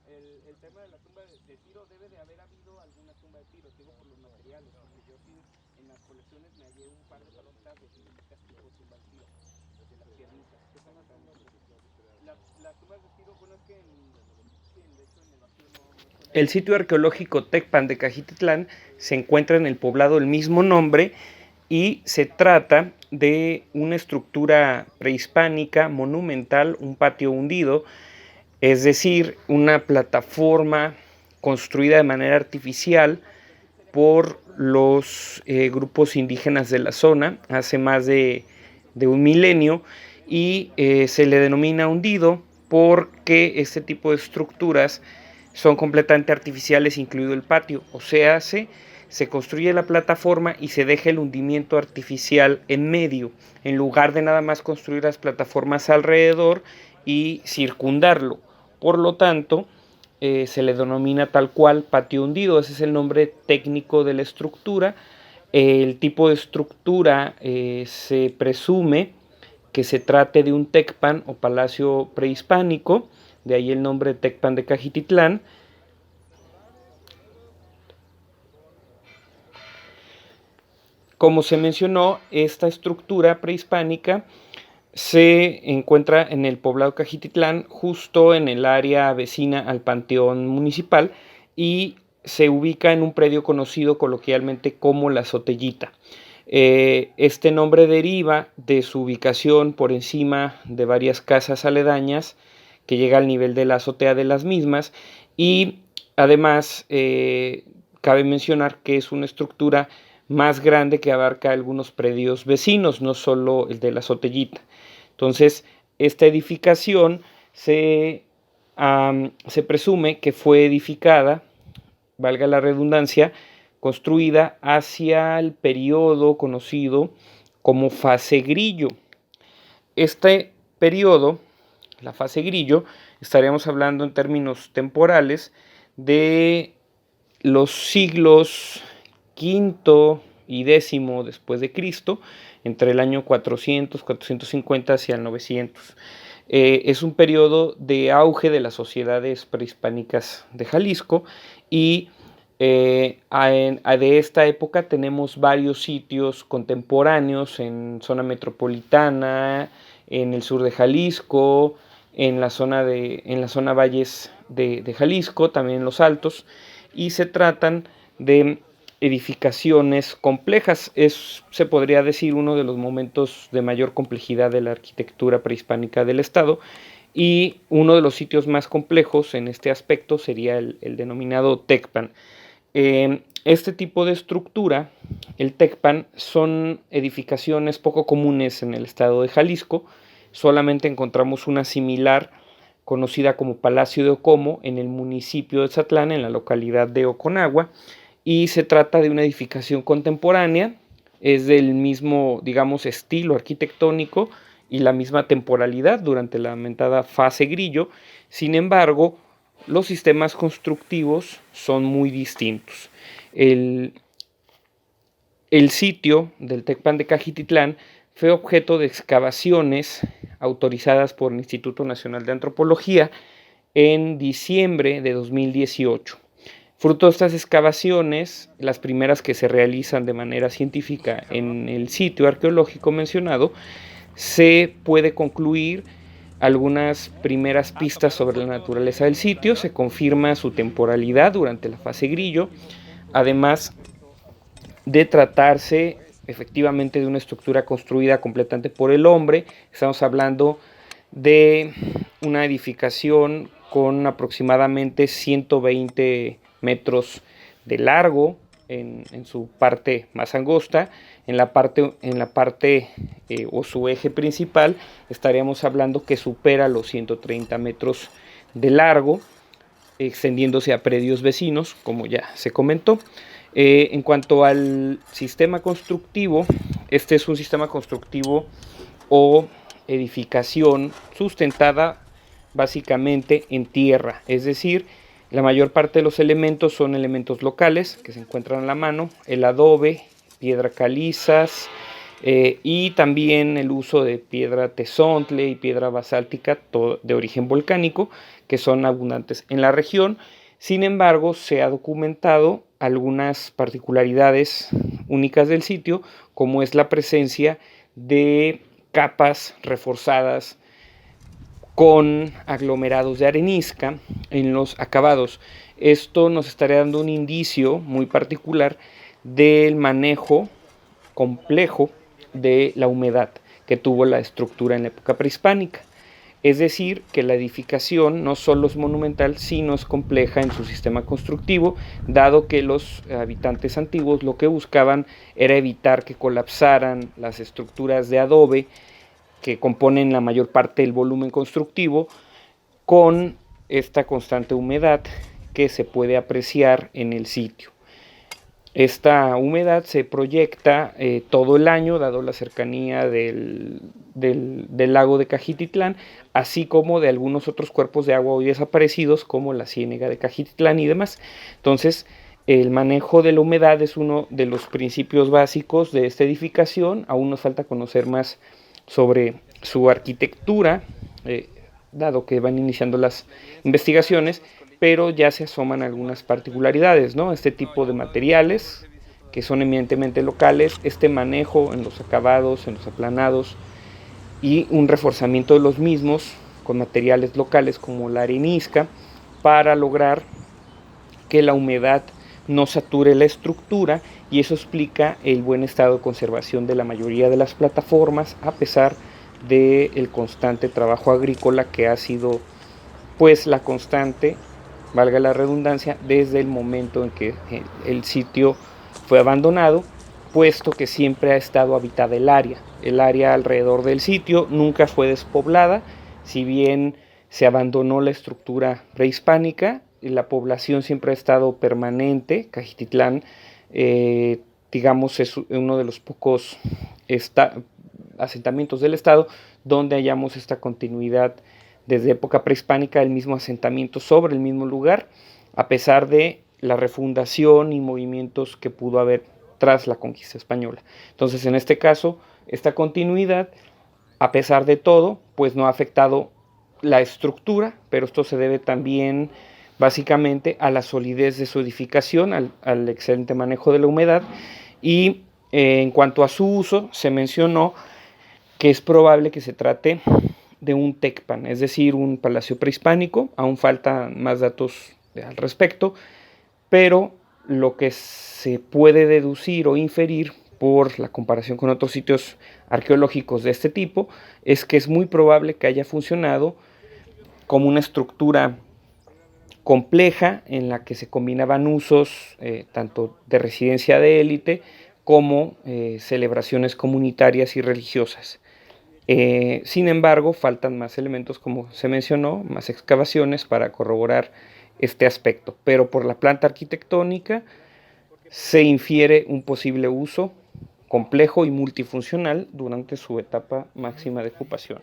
El tema de la tumba de Tiro, debe de haber habido alguna tumba de Tiro, digo por los materiales, porque yo sí en las colecciones me hallé un par de palomitas de figuritas tipo tumba de Tiro, de las piernitas, que son exactamente las tumbas de Tiro. Bueno, es que sí, de hecho en el Bajío no suele haber. El sitio arqueológico Tecpan de Cajititlán se encuentra en el poblado del mismo nombre y se trata de una estructura prehispánica monumental, un patio hundido, es decir, una plataforma construida de manera artificial por los grupos indígenas de la zona hace más de un milenio, y se le denomina hundido porque este tipo de estructuras son completamente artificiales, incluido el patio. O sea, se construye la plataforma y se deja el hundimiento artificial en medio, en lugar de nada más construir las plataformas alrededor y circundarlo. Por lo tanto, se le denomina tal cual patio hundido. Ese es el nombre técnico de la estructura. El tipo de estructura se presume que se trate de un tecpan o palacio prehispánico, de ahí el nombre Tecpan de Cajititlán. Como se mencionó, esta estructura prehispánica se encuentra en el poblado Cajititlán, justo en el área vecina al Panteón Municipal, y se ubica en un predio conocido coloquialmente como La Sotellita. Este nombre deriva de su ubicación por encima de varias casas aledañas que llega al nivel de la azotea de las mismas, y además cabe mencionar que es una estructura más grande que abarca algunos predios vecinos, no solo el de La Sotellita. Entonces, esta edificación se presume que fue edificada, valga la redundancia, construida hacia el periodo conocido como fase Grillo. Este periodo, la fase Grillo, estaríamos hablando en términos temporales de los siglos V y X después de Cristo, entre el año 400, 450 hacia el 900. Es un periodo de auge de las sociedades prehispánicas de Jalisco, y de esta época tenemos varios sitios contemporáneos en zona metropolitana, en el sur de Jalisco, en la zona valles de Jalisco, también en los altos, y se tratan de edificaciones complejas. Se podría decir, uno de los momentos de mayor complejidad de la arquitectura prehispánica del estado, y uno de los sitios más complejos en este aspecto sería el denominado Tecpan. Este tipo de estructura, el Tecpan, son edificaciones poco comunes en el estado de Jalisco. Solamente encontramos una similar conocida como Palacio de Ocomo en el municipio de Zatlán, en la localidad de Oconagua, y se trata de una edificación contemporánea, es del mismo, digamos, estilo arquitectónico y la misma temporalidad durante la mentada fase Grillo. Sin embargo, los sistemas constructivos son muy distintos. El sitio del Tecpan de Cajititlán fue objeto de excavaciones autorizadas por el Instituto Nacional de Antropología en diciembre de 2018. Fruto de estas excavaciones, las primeras que se realizan de manera científica en el sitio arqueológico mencionado, se puede concluir algunas primeras pistas sobre la naturaleza del sitio, se confirma su temporalidad durante la fase Grillo, además de tratarse efectivamente de una estructura construida completamente por el hombre. Estamos hablando de una edificación con aproximadamente 120 metros de largo en su parte más angosta. En la parte o su eje principal estaríamos hablando que supera los 130 metros de largo, extendiéndose a predios vecinos, como ya se comentó. En cuanto al sistema constructivo, este es un sistema constructivo o edificación sustentada básicamente en tierra, es decir, la mayor parte de los elementos son elementos locales que se encuentran a la mano: el adobe, piedra calizas, y también el uso de piedra tezontle y piedra basáltica de origen volcánico, que son abundantes en la región. Sin embargo, se ha documentado algunas particularidades únicas del sitio, como es la presencia de capas reforzadas con aglomerados de arenisca en los acabados. Esto nos estaría dando un indicio muy particular del manejo complejo de la humedad que tuvo la estructura en la época prehispánica. Es decir, que la edificación no solo es monumental, sino es compleja en su sistema constructivo, dado que los habitantes antiguos lo que buscaban era evitar que colapsaran las estructuras de adobe que componen la mayor parte del volumen constructivo, con esta constante humedad que se puede apreciar en el sitio. Esta humedad se proyecta todo el año, dado la cercanía del lago de Cajititlán, así como de algunos otros cuerpos de agua hoy desaparecidos, como la ciénega de Cajititlán y demás. Entonces, el manejo de la humedad es uno de los principios básicos de esta edificación. Aún nos falta conocer más sobre su arquitectura, dado que van iniciando las investigaciones, pero ya se asoman algunas particularidades, ¿no? Este tipo de materiales que son eminentemente locales, este manejo en los acabados, en los aplanados y un reforzamiento de los mismos con materiales locales como la arenisca para lograr que la humedad no sature la estructura, y eso explica el buen estado de conservación de la mayoría de las plataformas a pesar del constante trabajo agrícola que ha sido pues la constante, valga la redundancia, desde el momento en que el sitio fue abandonado, puesto que siempre ha estado habitada el área alrededor del sitio nunca fue despoblada, si bien se abandonó la estructura prehispánica, la población siempre ha estado permanente. Cajititlán, digamos, es uno de los pocos asentamientos del estado donde hallamos esta continuidad desde época prehispánica del mismo asentamiento sobre el mismo lugar, a pesar de la refundación y movimientos que pudo haber tras la conquista española. Entonces, en este caso, esta continuidad, a pesar de todo, pues no ha afectado la estructura, pero esto se debe también básicamente a la solidez de su edificación, al excelente manejo de la humedad, y en cuanto a su uso, se mencionó que es probable que se trate de un tecpan, es decir, un palacio prehispánico. Aún faltan más datos al respecto, pero lo que se puede deducir o inferir por la comparación con otros sitios arqueológicos de este tipo es que es muy probable que haya funcionado como una estructura compleja en la que se combinaban usos tanto de residencia de élite como celebraciones comunitarias y religiosas. Sin embargo, faltan más elementos, como se mencionó, más excavaciones para corroborar este aspecto, pero por la planta arquitectónica se infiere un posible uso complejo y multifuncional durante su etapa máxima de ocupación.